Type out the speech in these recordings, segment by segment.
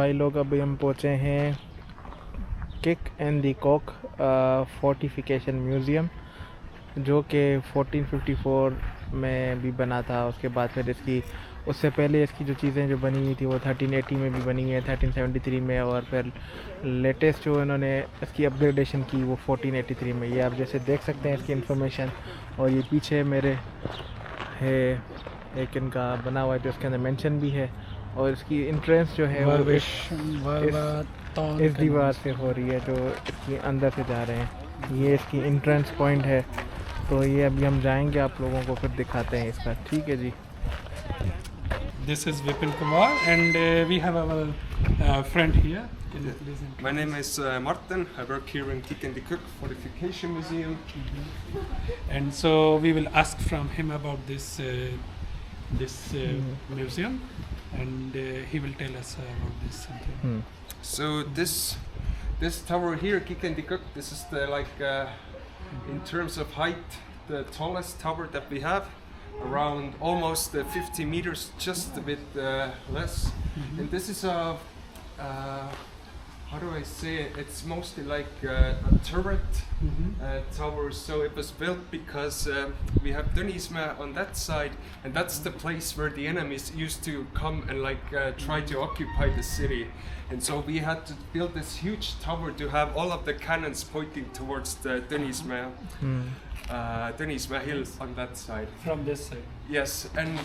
भाई लोग अभी हम पहुँचे हैं Kiek in de Kok fortification museum, जो कि 1454 में भी बना था। उसके बाद फिर उससे पहले इसकी जो चीज़ें जो बनी हुई थी वो 1380 में भी बनी है, 1373 में, और फिर लेटेस्ट जो इन्होंने इसकी अपग्रेडेशन की वो 1483 में। ये आप जैसे देख सकते हैं इसकी इन्फॉर्मेशन, और ये पीछे मेरे है एक इनका बना हुआ है जो उसके अंदर मेंशन भी है, और इसकी इंट्रेंस जो है वो इस दीवार से हो रही है जो इसके अंदर से जा रहे हैं। ये इसकी इंट्रेंस पॉइंट है, तो ये अभी हम जाएंगे, आप लोगों को फिर दिखाते हैं इसका। ठीक है जी। This is Vipin Kumar, and we have our friend here. My name is Martin. I work here in Kik and the Cook Fortification Museum. And so we will ask from him about this museum, and he will tell us about this something. So this tower here, Kik and the Cook, this is the in terms of height, the tallest tower that we have. Around almost 50 meters, just a bit less. And this is how do I say it? It's mostly like a turret tower. So it was built because we have Dunisma on that side, and that's the place where the enemies used to come and try to occupy the city. And so we had to build this huge tower to have all of the cannons pointing towards the Dunisma. Dunisma Hill on that side. From this side. Yes, and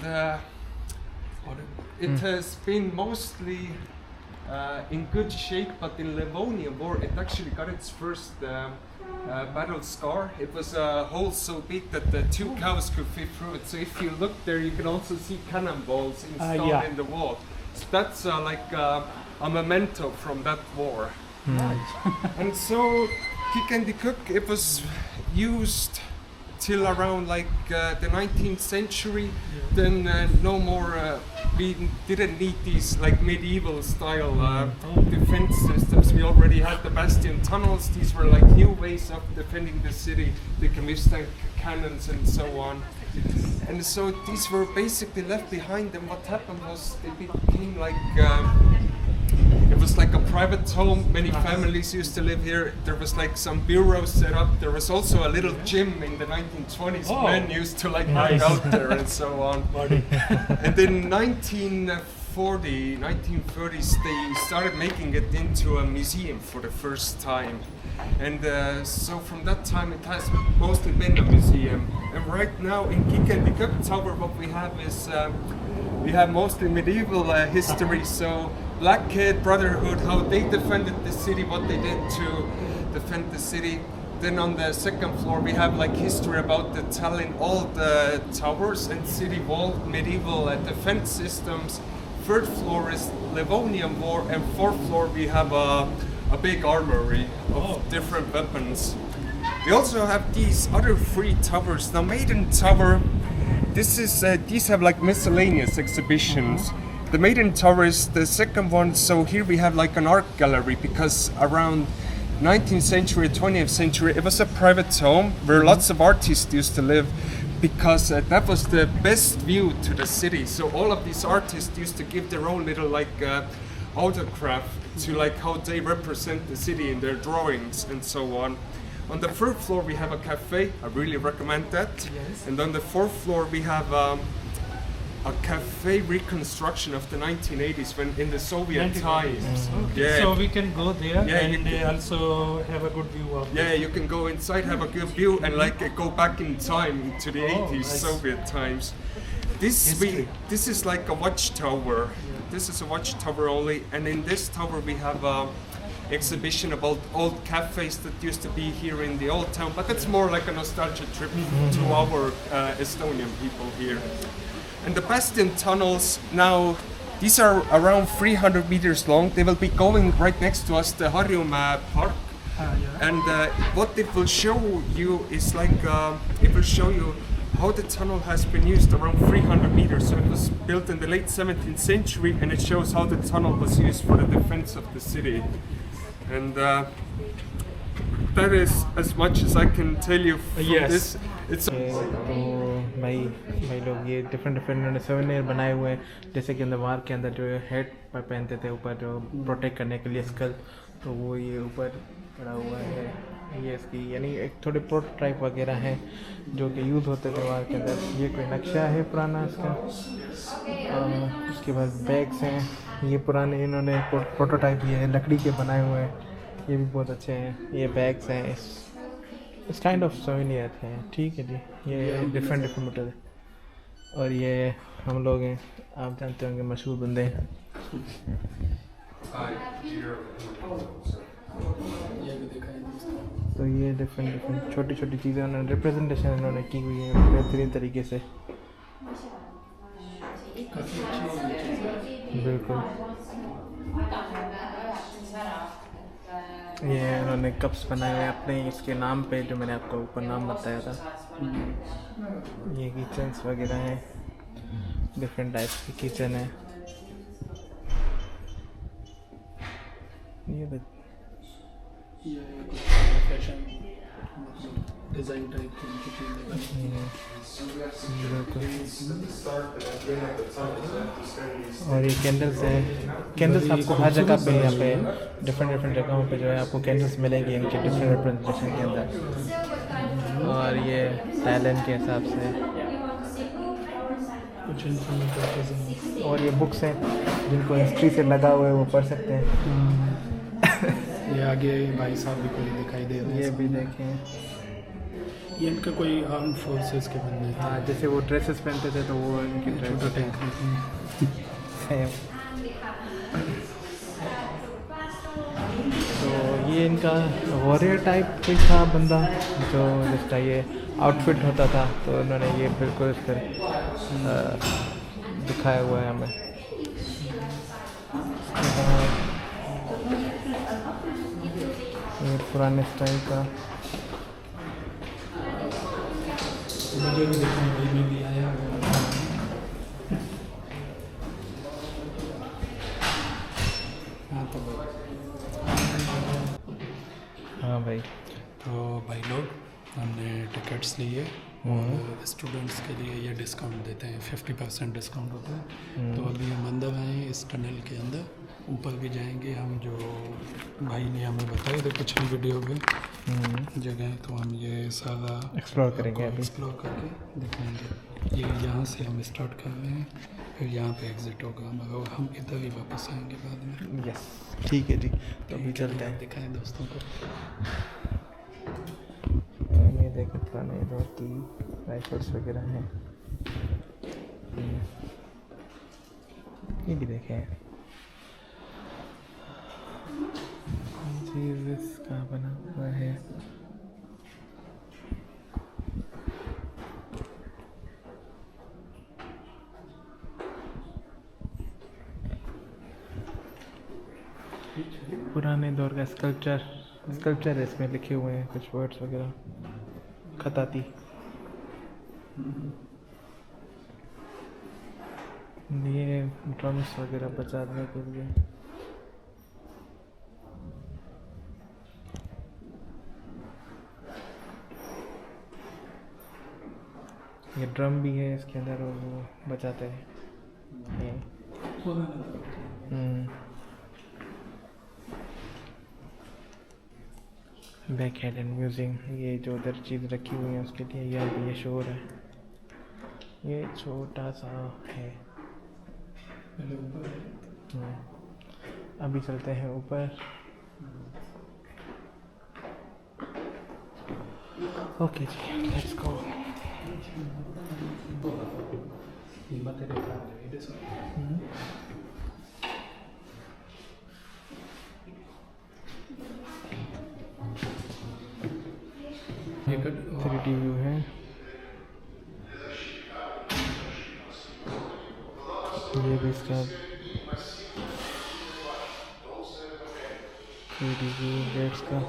it has been mostly in good shape, but in Livonian War it actually got its first battle scar. It was a hole so big that the two cows could fit through it. So if you look there, you can also see cannonballs installed in the wall. So that's a memento from that war. And so Kik and the Cook, it was used till around the 19th century. Then no more. We didn't need these medieval style defense systems. We already had the bastion tunnels. These were new ways of defending the city. They can withstand cannons and so on. And so these were basically left behind. And what happened was they became it was like a private home. Many families used to live here. There was some bureaus set up. There was also a little gym in the 1920s. Men used to hang out there and so on. And in 1930s, they started making it into a museum for the first time. And so from that time, it has mostly been a museum. And right now in Kik and the Cook Tower, what we have is we have mostly medieval history. So Blackhead Brotherhood, how they defended the city, what they did to defend the city. Then on the second floor we have history about the Tallinn old towers and city wall, medieval defense systems. Third floor is Livonian War, and fourth floor we have a big armory of different weapons. We also have these other three towers. Now Maiden Tower, these have miscellaneous exhibitions. The Maiden Tower is the second one, so here we have an art gallery, because around 19th century, 20th century, it was a private home where lots of artists used to live, because that was the best view to the city. So all of these artists used to give their own little autograph to how they represent the city in their drawings and so on. On the third floor we have a cafe. I really recommend that. Yes. And on the fourth floor we have a cafe reconstruction of the 1980s when in the Soviet times. Okay. Yeah. So we can go there and also have a good view of you can go inside, have a good view, and go back in time to the 80s nice. Soviet times. This is like a watchtower. This is a watchtower only, and in this tower we have exhibition about old cafes that used to be here in the old town, but it's more like a nostalgia trip to our Estonian people here. And the bastion tunnels now, these are around 300 meters long. They will be going right next to us, the Harjumäe Park. And what it will show you is it will show you how the tunnel has been used around 300 meters. So it was built in the late 17th century, and it shows how the tunnel was used for the defense of the city. And that is as much as I can tell you from Yes. this. It's तो भाई लोग ये different different इन्होंने souvenir बनाए हुए हैं, जैसे कि अंदर वार के अंदर जो हेड पर पहनते थे ऊपर जो प्रोटेक्ट करने के लिए स्कल, तो वो ये ऊपर पड़ा हुआ है। ये इसकी यानी एक थोड़े प्रोटोटाइप वगैरह हैं जो कि यूज़ होते थे वार के अंदर। ये कोई नक्शा है पुराना इसका। उसके बाद बैग्स हैं, ये पुराने इन्होंने प्रोटोटाइप ये लकड़ी के बनाए हुए हैं, ये भी बहुत अच्छे हैं। ये बैग्स हैं, इस काइंड ऑफ सोवेनियर हैं। ठीक है जी, ये डिफरेंट डिफरेंट मटेरियल। और ये हम लोग हैं, आप जानते होंगे मशहूर बंदे हैं। तो ये डिफरेंट डिफरेंट छोटी छोटी चीज़ें उन्होंने रिप्रेजेंटेशन इन्होंने की हुई है बेहतरीन तरीके से। बिल्कुल, ये उन्होंने कप्स बनाए हुए हैं अपने इसके नाम पे, जो मैंने आपको ऊपर नाम बताया था। ये किचन्स वगैरह हैं, डिफरेंट टाइप्स की किचन है। ये फैशन डिज़ाइन टाइप की चीज़ें। और ये कैंडल्स है। कैंडल्स आपको हर जगह पे यहाँ पे डिफरेंट डिफरेंट जगहों पे जो है आपको कैंडल्स मिलेंगे इनके डिफरेंट रिप्रेजेंटेशन के अंदर। और ये टैलेंट के हिसाब से कुछ और ये बुक्स हैं जिनको हिस्ट्री से लगा हुआ है वो पढ़ सकते हैं। ये आगे भाई साहब भी कोई दिखाई दे रहे हैं। ये भी देखें, ये इनका कोई आर्म फोर्सेस के बंदे थे। हाँ जैसे वो ड्रेसेस पहनते थे तो वो इनकी छोटा ड्रेस टैंक है। तो ये इनका वॉरियर टाइप कोई था बंदा जो जिसका ये आउटफिट होता था, तो उन्होंने ये बिल्कुल इस पर दिखाया हुआ है हमें। ये पुराने स्टाइल का मुझे भी देखने भाई में भी आया हुआ। हाँ तो हाँ भाई। तो भाई लोग हमने टिकट्स लिए और स्टूडेंट्स के लिए ये डिस्काउंट देते हैं, 50% डिस्काउंट होता है। तो अभी हम अंदर आए हैं इस टनल के अंदर, ऊपर भी जाएंगे हम, जो भाई ने हमें बताया था पिछली वीडियो में जगह, तो हम ये सारा एक्सप्लोर करेंगे अभी। एक्सप्लोर करके दिखाएंगे। ये यहाँ से हम स्टार्ट कर रहे हैं, फिर यहाँ पे एग्जिट होगा, मगर हम इधर ही वापस आएंगे बाद में। यस ठीक है जी, तो अभी चलते हैं। दिखाएं दोस्तों को। ये देखें पुराने दौर की राइफल्स वगैरह हैं। ये भी देखें चीज़ का बना हुआ है। पुराने दौर का स्कल्पचर है, इसमें लिखे हुए हैं कुछ वर्ड्स वगैरह, खताती। ये ड्रम्स वगैरह बजाने के लिए। ये ड्रम भी है इसके अंदर और वो बजाते हैं। बैक हेड एंड म्यूजिक, ये जो उधर चीज़ रखी हुई है उसके लिए यह भी ये शोर है। ये छोटा सा है। अभी चलते हैं ऊपर। ओके जी, लेट्स गो। ये 3D व्यू है। ये भी इसका 3D व्यू गेट्स का।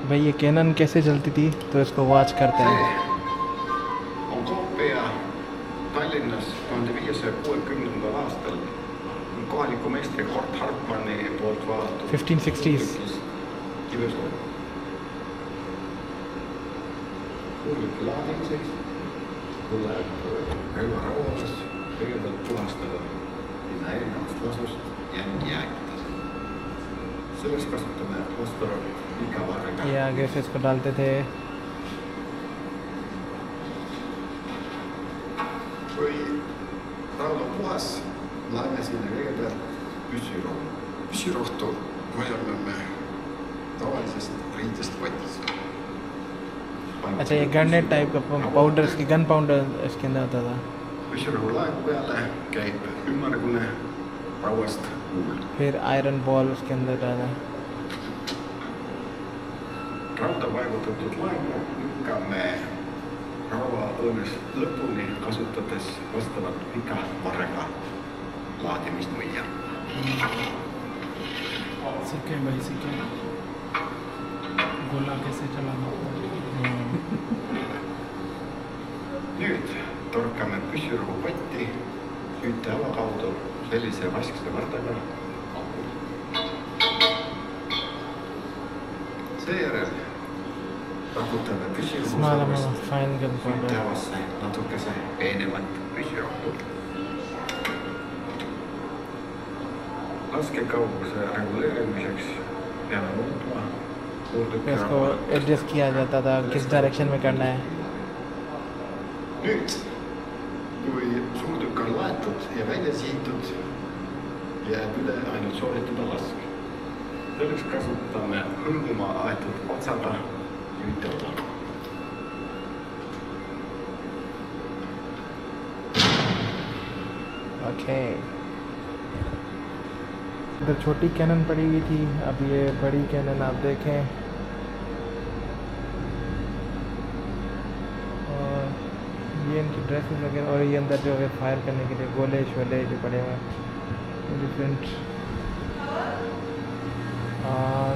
भाई ये कैनन कैसे चलती थी तो इसको वॉच करते हैं. on kopia Tallinnas 1560. aastal kohaliku meistri Kort Hartmanni poolt vaadatud 1560s. kivesuur. Kuulike laadimiseks tuleb relvarauas kõigepealt puhastada linna erinevast lasust jääkides. Selleks kasutame vastavalt igavarrega. ये आगे से इसको डालते थे. Kui raud on puhas, laeme sinna kõigepealt püssirohtu. Püssirohtu hoiame me tavalisest riidest kotist. अच्छा ये गन्नेट type का powder, इसकी गन पाउडर इसके अंदर होता था. Püssirohu laevu peale käib ümmargune rauast kuul. फिर आयरन बॉल उसके अंदर डाला. Rauda paigutatud laevu lükkame rauaõõnes lõpuni, kasutades vastavalt pika varrega laadimisnuia. सीखे भाई सीखे गोला कैसे चलाना. Nüüd torkame püssirohu kotti süüte ava kaudu sellise raskse vardega. Seejärel rakutame püssirohu Small sarvest amount of fine gun süüte powder. avasse natukese peenemat püssirohtu. Laskekauguse reguleerimiseks peame muutma suurtüki इसको rauda. Adjust किया जाता था किस direction में करना है. Nüüd, kui suurtükk on laetud ja välja sihitud, jääb üle ainult sooritada lask. Selleks kasutame hõlguma aetud otsaga süüteoda. Okay. इधर छोटी कैनन पड़ी हुई थी, अब ये बड़ी कैनन आप देखें. और ये इनकी ड्रेसेस वगैरह, और ये अंदर जो है फायर करने के लिए गोले शोले जो पड़े हुए हैं डिफरेंट. और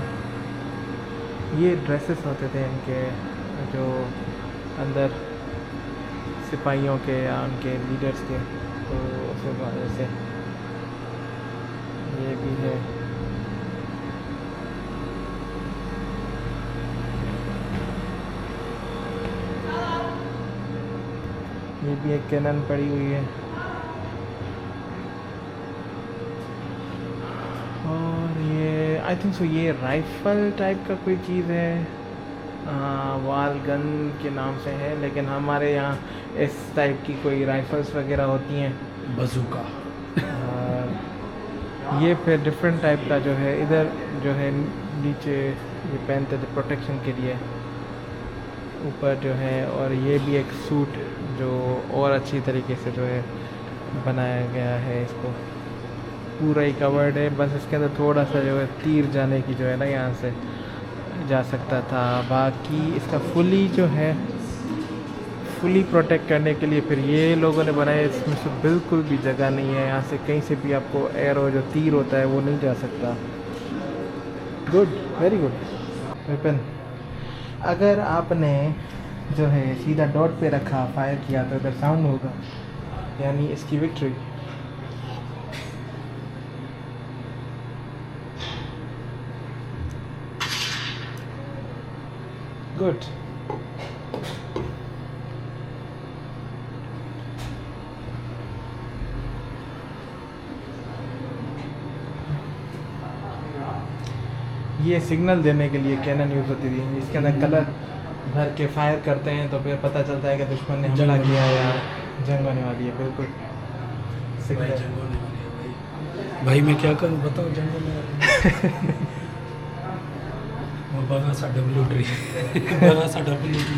ये ड्रेसेस होते थे इनके जो अंदर सिपाहियों के या उनके लीडर्स के, तो उस वजह से ये भी है. ये भी एक कैनन पड़ी हुई है. और ये आई थिंक सो ये राइफल टाइप का कोई चीज़ है. वाल गन के नाम से है, लेकिन हमारे यहाँ इस टाइप की कोई राइफल्स वगैरह होती हैं. बजूका. ये फिर डिफरेंट टाइप का जो है इधर जो है नीचे ये पहनते थे प्रोटेक्शन के लिए, ऊपर जो है. और ये भी एक सूट जो और अच्छी तरीके से जो है बनाया गया है. इसको पूरा ही कवर्ड है, बस इसके अंदर थोड़ा सा जो है तीर जाने की जो है ना यहाँ से जा सकता था. बाकी इसका फुली जो है फुली प्रोटेक्ट करने के लिए फिर ये लोगों ने बनाया. इसमें से बिल्कुल भी जगह नहीं है, यहाँ से कहीं से भी आपको एरो जो तीर होता है वो नहीं जा सकता. Good, very good weapon. अगर आपने जो है सीधा डॉट पे रखा, फायर किया तो इधर साउंड होगा, यानी इसकी विक्ट्री. गुड. ये सिग्नल देने के लिए कैनन यूज़ होती थी. इसके अंदर कलर भर के फायर करते हैं तो फिर पता चलता है कि दुश्मन ने हमला किया या जंग होने वाली है. बिल्कुल भाई सिग्नल. जंग होने वाली है भाई. भाई मैं क्या करूँ बताओ जंग होने वाली है. वो बगा सा WT बगा सा WT.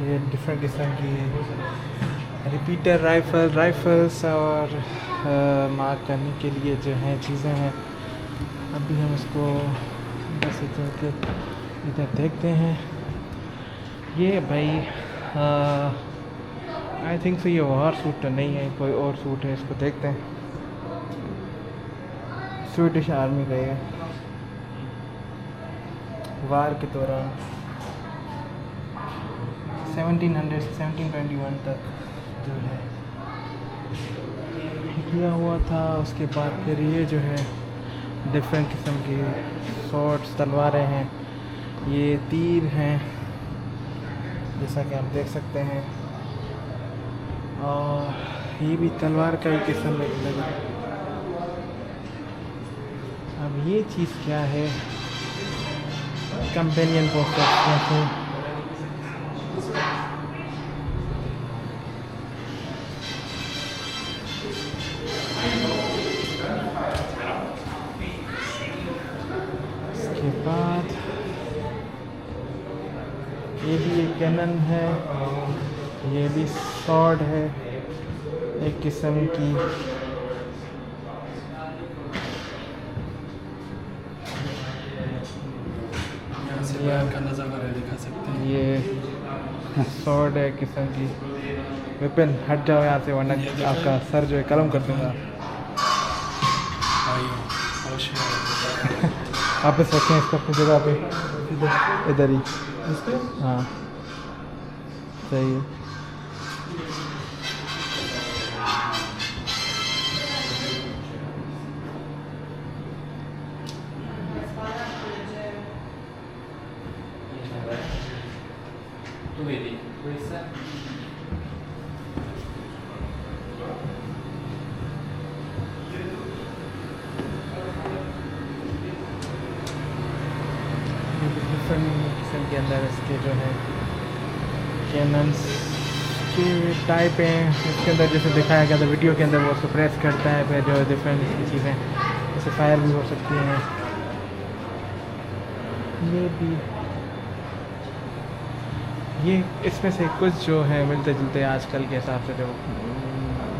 ये डिफरेंट किस्म की रिपीटर राइफल्स और मार्क करने के लिए जो हैं चीज़ें हैं. अभी हम इसको बस चल के इधर देखते हैं. ये भाई आई थिंक सो ये वॉर सूट तो नहीं है, कोई और सूट है. इसको देखते हैं. स्वीडिश आर्मी का ये वार के दौरान 1700 से 1721 तक जो है किया हुआ था। उसके बाद फिर ये जो है डिफरेंट किस्म की शॉर्ट्स तलवारें हैं, ये तीर हैं जैसा कि आप देख सकते हैं, और ये भी तलवार का ही किस्म लगा। अब ये चीज़ क्या है, कंपेनियन पोस्टर के बाद ये भी एक कैनन है, ये भी स्वॉर्ड है एक किस्म की। यहाँ से बाहर का नज़ारा दिखा सकते हैं। ये स्वॉर्ड है किस्म की। विपिन हट जाओ यहाँ से वरना आपका सर जो है कलम कर दूंगा। भाई होशियार। वापस रखें इसको अपनी जगह पे, इधर ही। हाँ सही है। डिफरेंट किस्म के अंदर इसके जो है कैनन्स के टाइप हैं। इसके अंदर जैसे दिखाया गया था वीडियो के अंदर, वो सप्रेस करता है, फिर जो डिफरेंट इसकी चीज़ें जैसे फायर भी हो सकती हैं। ये भी, ये इसमें से कुछ जो है मिलते जुलते आजकल के हिसाब से जो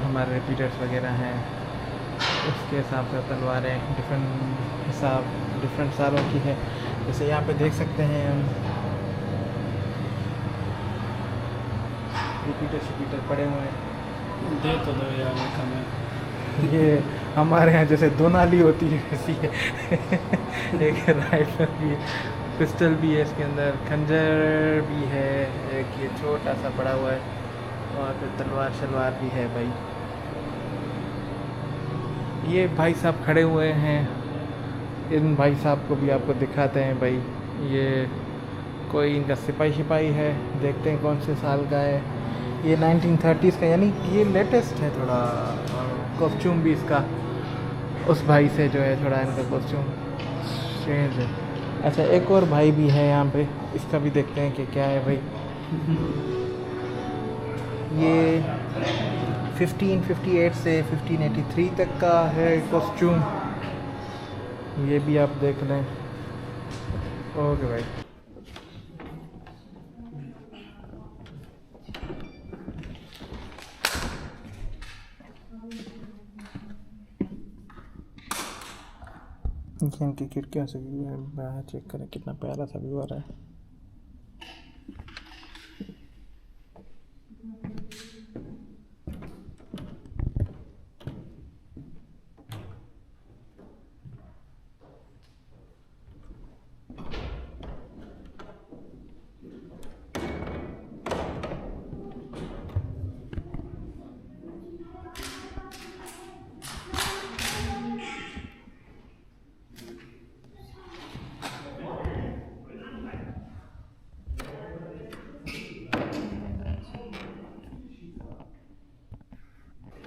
हमारे रिपीटर्स वगैरह हैं उसके हिसाब से तलवारें डिफरेंट सालों की है। जैसे यहाँ पे देख सकते हैं हम रिपीटर पड़े हुए हैं। दे तो दो यार कम है। ये हमारे यहाँ जैसे दो नाली होती है वैसी है। एक राइफल भी है, पिस्टल भी है, इसके अंदर खंजर भी है, एक ये छोटा सा पड़ा हुआ है, और फिर तलवार शलवार भी है भाई। ये भाई साहब खड़े हुए हैं, इन भाई साहब को भी आपको दिखाते हैं भाई। ये कोई इनका सिपाही है, देखते हैं कौन से साल का है। ये 1930s का, यानी ये लेटेस्ट है थोड़ा। कॉस्ट्यूम भी इसका उस भाई से जो है थोड़ा इनका कॉस्ट्यूम चेंज है। अच्छा एक और भाई भी है यहाँ पे, इसका भी देखते हैं कि क्या है भाई। ये 1558 से 1583 तक का है कॉस्ट्यूम, ये भी आप देख लें। ओके भाई। इनकी खिड़कियों से व्यू है, बाहर चेक करें कितना प्यारा सा व्यू आ रहा है।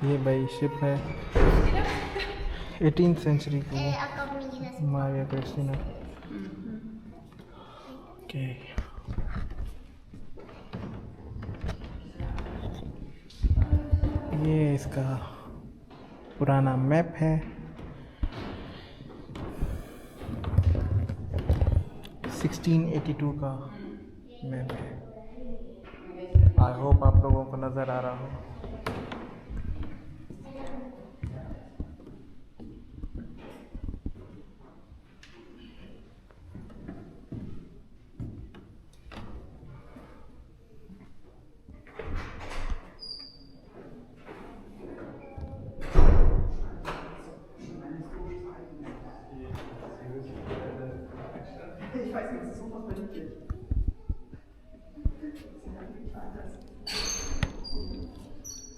ये भाई शिप है 18th सेंचुरी की, मारिया क्रिस्टीना। ओके ये इसका पुराना मैप है। 1682 का मैप है। आई होप आप लोगों को नज़र आ रहा हो। Ich weiß nicht,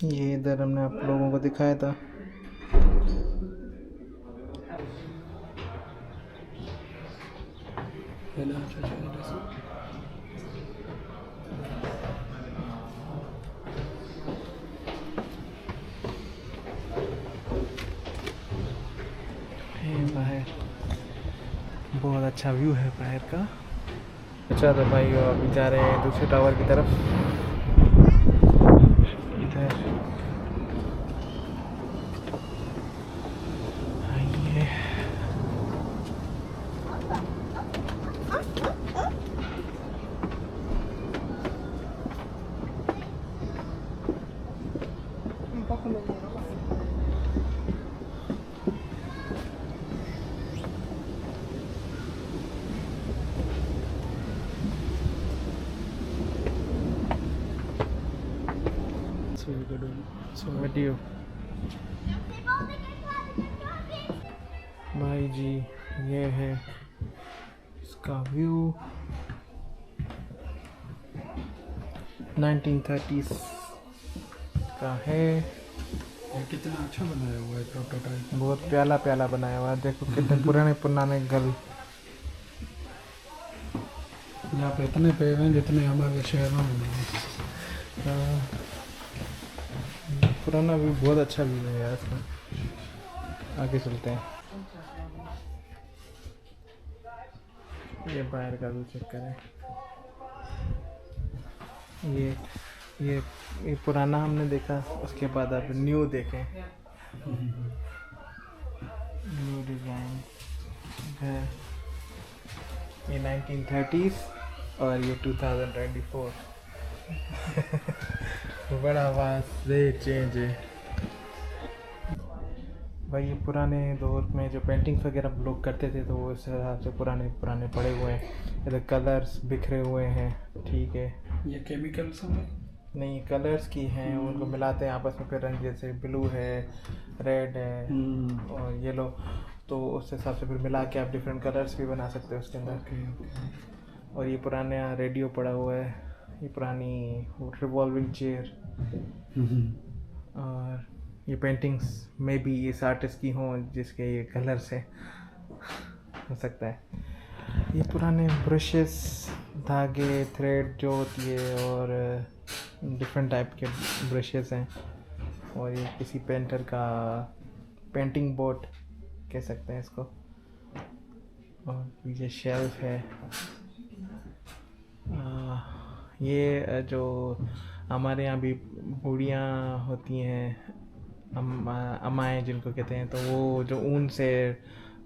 ये इधर हमने आप लोगों को दिखाया था। ये बाहर बहुत अच्छा व्यू है बाहर का। अच्छा तो भाई अभी जा रहे हैं दूसरे टावर की तरफ। इधर आइए। वीडियो भाई जी, ये है इसका व्यू 1930s का है। ये कितना अच्छा बनाया हुआ है प्रोटोटाइप। बहुत प्याला प्याला बनाया हुआ है। देखो कितने पुराने पुराने घर यहाँ पे इतने पेड़ हैं जितने हमारे शहरों में नहीं है। पुराना व्यू बहुत अच्छा व्यू है यार इसमें। आगे चलते हैं। ये बाहर का व्यू चेक करें। ये पुराना हमने देखा, उसके बाद अब न्यू देखें। न्यू डिज़ाइन है। ये 1930s और ये 2024। बड़ा वास्ते चेंज है भाई। ये पुराने दौर में जो पेंटिंग्स वगैरह लोग करते थे तो वो इस हिसाब से पुराने पुराने पड़े हुए हैं। इधर कलर्स बिखरे हुए हैं, ठीक है। ये केमिकल्स हैं नहीं, कलर्स की हैं, उनको मिलाते हैं आपस में फिर रंग, जैसे ब्लू है, रेड है और येलो, तो उस हिसाब से फिर मिला के आप डिफरेंट कलर्स भी बना सकते हो उसके अंदर। और ये पुराना रेडियो पड़ा हुआ है, ये पुरानी रिवॉल्विंग चेयर। और ये पेंटिंग्स में भी इस आर्टिस्ट की हों जिसके ये कलर्स हैं, हो सकता है। ये पुराने ब्रशेस, धागे, थ्रेड जो होती है और डिफरेंट टाइप के ब्रशेस हैं। और ये किसी पेंटर का पेंटिंग बोर्ड कह सकते हैं इसको। और ये शेल्फ है। ये जो हमारे यहाँ भी बूढ़ियाँ होती हैं, अम्माएँ जिनको कहते हैं, तो वो जो ऊन से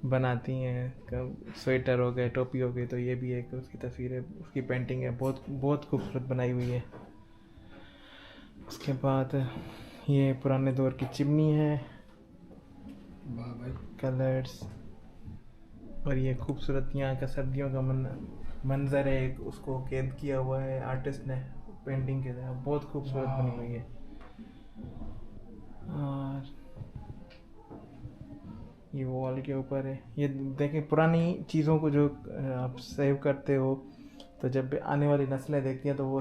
बनाती हैं, स्वेटर हो गए, टोपी हो गई, तो ये भी एक उसकी तस्वीर है, उसकी पेंटिंग है। बहुत बहुत खूबसूरत बनाई हुई है। उसके बाद ये पुराने दौर की चिमनी है, कलर्स। और ये खूबसूरत यहाँ का सर्दियों का मंजर है, एक उसको कैद किया हुआ है आर्टिस्ट ने पेंटिंग के तरह। बहुत खूबसूरत बनी हुई है। और ये वॉल के ऊपर है। ये देखें, पुरानी चीज़ों को जो आप सेव करते हो तो जब आने वाली नस्लें देखती हैं तो वो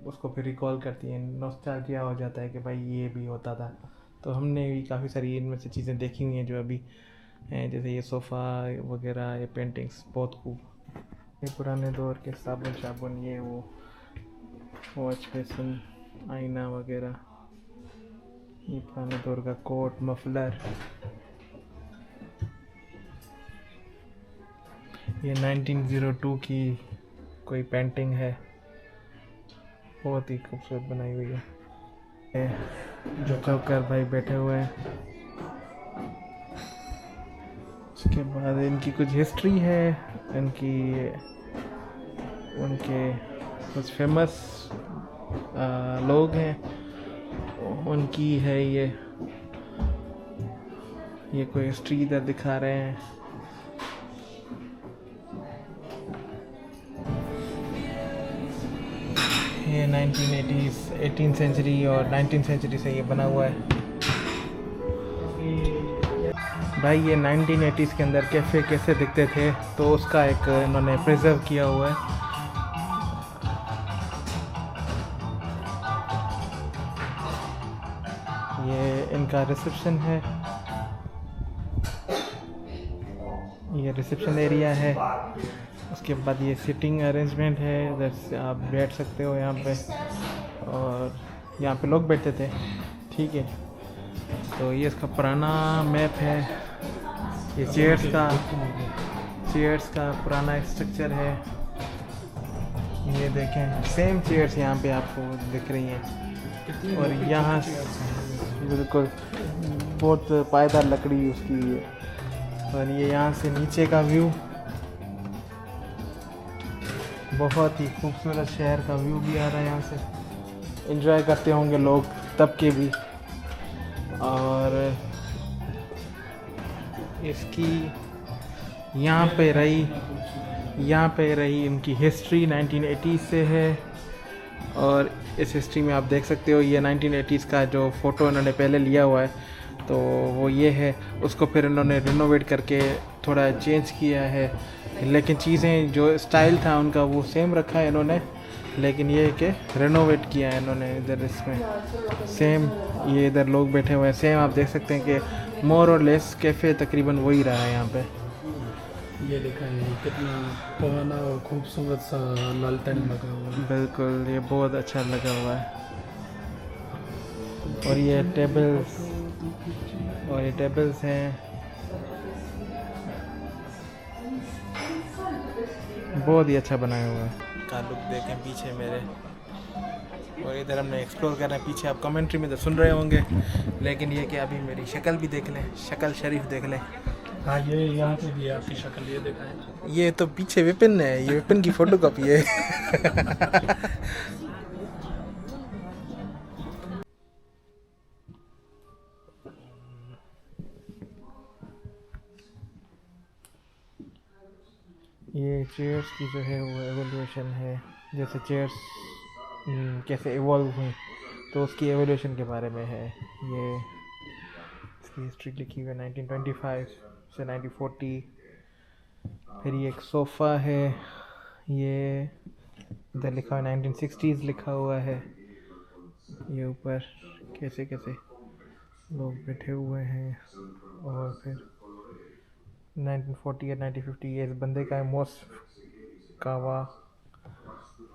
उसको फिर रिकॉल करती हैं, नॉस्टैल्जिया हो जाता है कि भाई ये भी होता था। तो हमने भी काफ़ी सारी इनमें से चीज़ें देखी हुई हैं जो अभी हैं, जैसे ये सोफ़ा वगैरह, ये पेंटिंग्स बहुत खूब। ये पुराने दौर के साबुन, ये वो वॉश बेसिन, आईना वगैरह। ये पुराने दौर का कोट, मफलर। ये 1902 की कोई पेंटिंग है, बहुत ही खूबसूरत बनाई हुई है। जो जोकर भाई बैठे हुए हैं। उसके बाद इनकी कुछ हिस्ट्री है, उनके कुछ फेमस लोग हैं, उनकी है ये कोई हिस्ट्री इधर दिखा रहे हैं। ये 1980s, 18th सेंचुरी और 19th सेंचुरी से ये बना हुआ है भाई। ये 1980s के अंदर कैफ़े कैसे दिखते थे, तो उसका एक इन्होंने प्रिजर्व किया हुआ है। इनका रिसेप्शन है, ये रिसेप्शन एरिया है। उसके बाद ये सिटिंग अरेंजमेंट है, इधर से आप बैठ सकते हो यहाँ पे, और यहाँ पे लोग बैठते थे, ठीक है। तो ये इसका पुराना मैप है, ये चेयर्स का पुराना स्ट्रक्चर है। ये देखें सेम चेयर्स यहाँ पे आपको दिख रही हैं, और यहाँ बिल्कुल बहुत पायदार लकड़ी उसकी है। और ये यहाँ से नीचे का व्यू, बहुत ही खूबसूरत शहर का व्यू भी आ रहा है, यहाँ से एंजॉय करते होंगे लोग तब के भी। और इसकी यहाँ पे रही इनकी हिस्ट्री 1980s से है, और इस हिस्ट्री में आप देख सकते हो ये 1980s का जो फ़ोटो इन्होंने पहले लिया हुआ है, तो वो ये है। उसको फिर इन्होंने रिनोवेट करके थोड़ा चेंज किया है, लेकिन चीज़ें जो स्टाइल था उनका वो सेम रखा है इन्होंने, लेकिन ये है कि रिनोवेट किया है इन्होंने। इधर इसमें सेम ये इधर लोग बैठे हुए हैं, सेम आप देख सकते हैं कि मोर और लेस कैफ़े तकरीबन वही रहा है यहाँ पे। ये देखा है कितना पुराना और खूबसूरत सा लालटेन लगा हुआ है। बिल्कुल, ये बहुत अच्छा लगा हुआ है। और ये टेबल्स हैं, बहुत ही अच्छा बनाया हुआ है। का लुक देखें पीछे मेरे, और इधर हमने एक्सप्लोर करना है। पीछे आप कमेंट्री में तो सुन रहे होंगे, लेकिन ये कि अभी मेरी शक्ल भी देख लें, शक्ल शरीफ देख लें। हाँ, ये यहाँ पे भी है आपकी शक्ल, ये देखा है। ये तो पीछे विपिन है, ये विपिन की फोटो कॉपी है। ये चेयर्स की जो है वो एवोल्यूशन है, जैसे चेयर्स कैसे इवॉल्व हुई, तो उसकी एवोल्यूशन के बारे में है। ये इसकी हिस्ट्री लिखी हुई है 1925 से 1940। फिर ये एक सोफ़ा है, ये इधर लिखा हुआ 1960s लिखा हुआ है। ये ऊपर कैसे कैसे लोग बैठे हुए हैं। और फिर 1940 या 1950 ये इस बंदे का है, मोस कावा।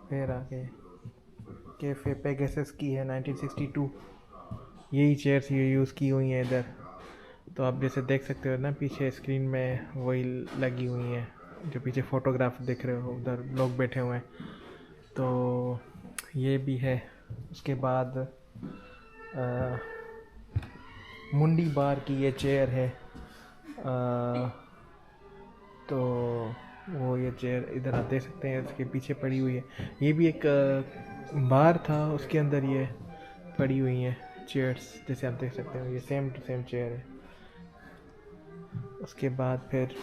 फिर आगे कैफ़े पेगासस की है 1962, यही चेयर्स ये यूज़ की हुई हैं इधर। तो आप जैसे देख सकते हो ना, पीछे स्क्रीन में वही लगी हुई हैं, जो पीछे फ़ोटोग्राफ देख रहे हो, उधर लोग बैठे हुए हैं। तो ये भी है। उसके बाद मुंडी बार की ये चेयर है, तो वो ये चेयर इधर आप देख सकते हैं, इसके पीछे पड़ी हुई है। ये भी एक बार था, उसके अंदर ये पड़ी हुई हैं चेयर्स, जैसे आप देख सकते हो, ये सेम टू सेम चेयर है। उसके बाद फिर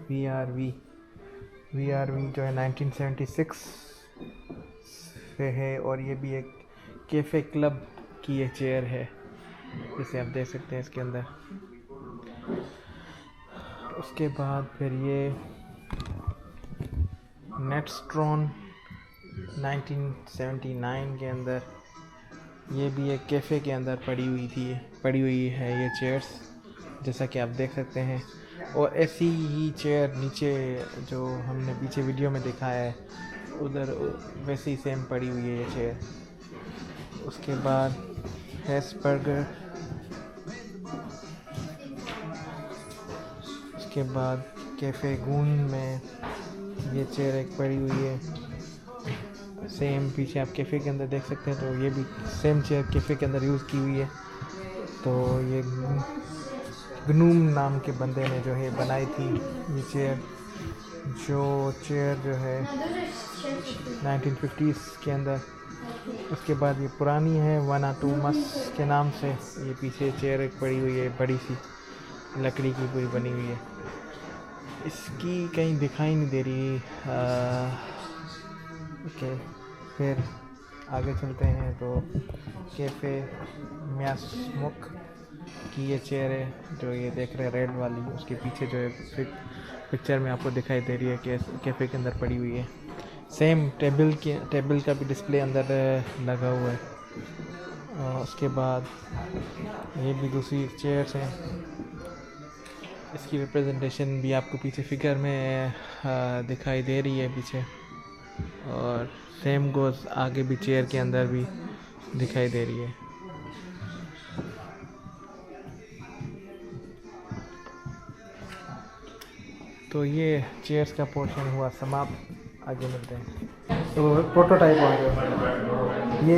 VRV जो है 1976 से है, और ये भी एक कैफ़े क्लब की ये चेयर है, जैसे आप देख सकते हैं इसके अंदर। उसके बाद फिर ये नेटस्ट्रॉन 1979 के अंदर, ये भी एक कैफ़े के अंदर पड़ी हुई है ये चेयर्स, जैसा कि आप देख सकते हैं। और ऐसी ही चेयर नीचे जो हमने पीछे वीडियो में दिखाया है, उधर वैसे ही सेम पड़ी हुई है ये चेयर। उसके बाद हेस्बर्गर, उसके बाद कैफ़े गून में ये चेयर एक पड़ी हुई है, सेम पीछे आप कैफ़े के अंदर देख सकते हैं। तो ये भी सेम चेयर कैफ़े के अंदर यूज़ की हुई है। तो ये गनूम नाम के बंदे ने जो है बनाई थी ये चेयर, जो है 1950s के अंदर। उसके बाद ये पुरानी है वानाटूमस के नाम से, ये पीछे चेयर एक पड़ी हुई है, बड़ी सी लकड़ी की पूरी बनी हुई है। इसकी कहीं दिखाई नहीं दे रही। ओके, फिर आगे चलते हैं। तो कैफ़े म्यास्मुक की ये चेयर है, जो ये देख रहे हैं रेड वाली, उसके पीछे जो है पिक्चर में आपको दिखाई दे रही है कि कैफ़े के अंदर पड़ी हुई है। सेम टेबल का भी डिस्प्ले अंदर लगा हुआ है। उसके बाद ये भी दूसरी चेयर्स हैं, इसकी रिप्रेजेंटेशन भी आपको पीछे फिगर में दिखाई दे रही है पीछे, और सेम गोज़ आगे भी चेयर के अंदर भी दिखाई दे रही है। तो ये चेयर्स का पोर्शन हुआ समाप्त, आगे मिलते हैं। तो प्रोटोटाइप आ गया, ये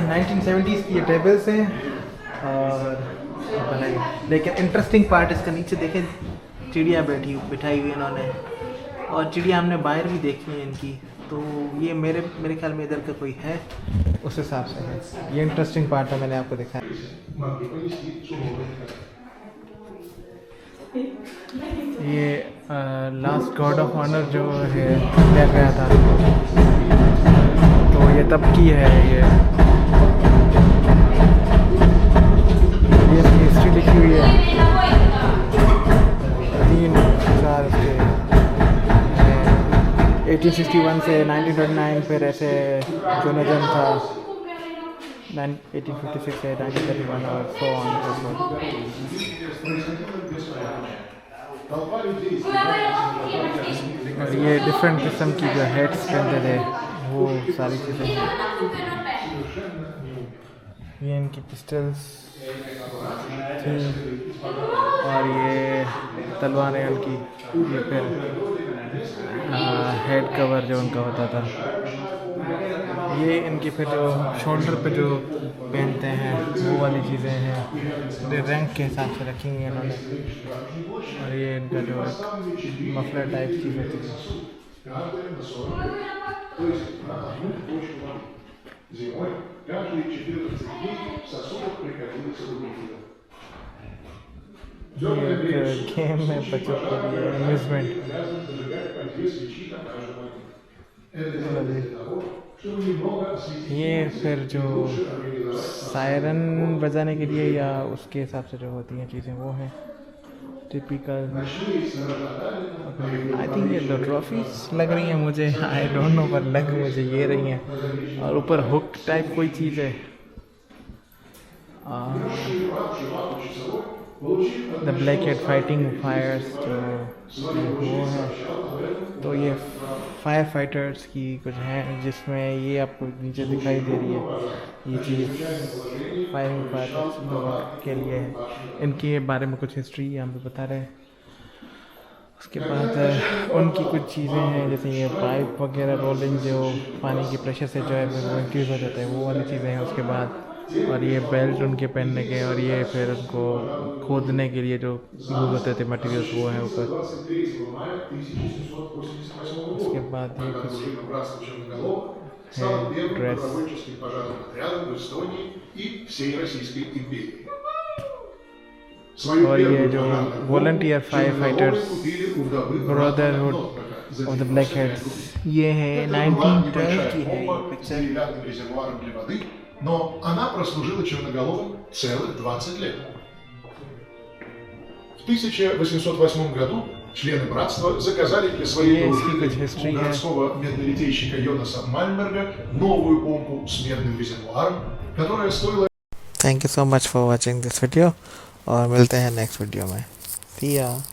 1970s की ये टेबल्स हैं और बनाई, लेकिन इंटरेस्टिंग पार्ट इसका नीचे देखें, चिड़िया बिठाई हुई इन्होंने, और चिड़िया हमने बाहर भी देखी है इनकी, तो ये मेरे ख्याल में इधर का कोई है, उस हिसाब से है। ये इंटरेस्टिंग पार्ट है, मैंने आपको दिखाया। ये लास्ट गॉड ऑफ ऑनर जो है लिया गया था, तो ये तब की है। ये इसकी हिस्ट्री लिखी हुई है, 3,000 से 1861 से 1929, फिर ऐसे जो नजम था 1856 से 1931 और so on। और ये डिफरेंट किस्म की जो हेड्स पहनते थे वो सारी चीज़ें हैं। ये इनकी पिस्टल्स थी, और ये तलवारें उनकी, ये फिर हेड कवर जो उनका होता था, ये इनके फिर जो शोल्डर पे जो पहनते हैं वो वाली चीज़ें हैं, रैंक के हिसाब से रखी हुई हैं इन्होंने। और ये इनका जो मफलर टाइप चीज़ होती है। ये एक गेम में बच्चों के लिए अम्यूज़मेंट। ये फिर जो सायरन बजाने के लिए या उसके हिसाब से जो होती हैं चीज़ें वो हैं टिपिकल। आई थिंक ये दो ट्रॉफीज लग रही हैं मुझे, आई डोंट नो, पर लग मुझे ये रही हैं, और ऊपर हुक टाइप कोई चीज़ है। The black head fighting fires जो वो है, तो ये फायर फाइटर्स की कुछ हैं, जिसमें ये आपको नीचे दिखाई दे रही है, ये चीज़ फायरिंग फायर्स के लिए है। इनके बारे में कुछ हिस्ट्री यहाँ पे बता रहे हैं। उसके बाद उनकी कुछ चीज़ें हैं, जैसे ये पाइप वगैरह रोलिंग जो पानी की प्रेशर से जो है वो इंक्रीज़ हो जाता है, वो वाली चीज़ें हैं। उसके बाद और ये बेल्ट उनके पहनने के, और ये फिर उनको खोदने के लिए जो यूज़ होते थे मटेरियल्स वो हैं ऊपर। उसके बाद ये कुछ है ड्रेस। और ये जो volunteer fire fighters brotherhood of the black heads, ये है 1912 की है ये picture. Но она прослужила черноголовым целых 20 лет. В 1808 году члены братства заказали для своей дружины у городского меднолитейщика Йонаса Мальмберга новую помпу с медным резервуаром, которая стоила... Thank you so much for watching this video, और मिलते हैं नेक्स्ट वीडियो में। See ya.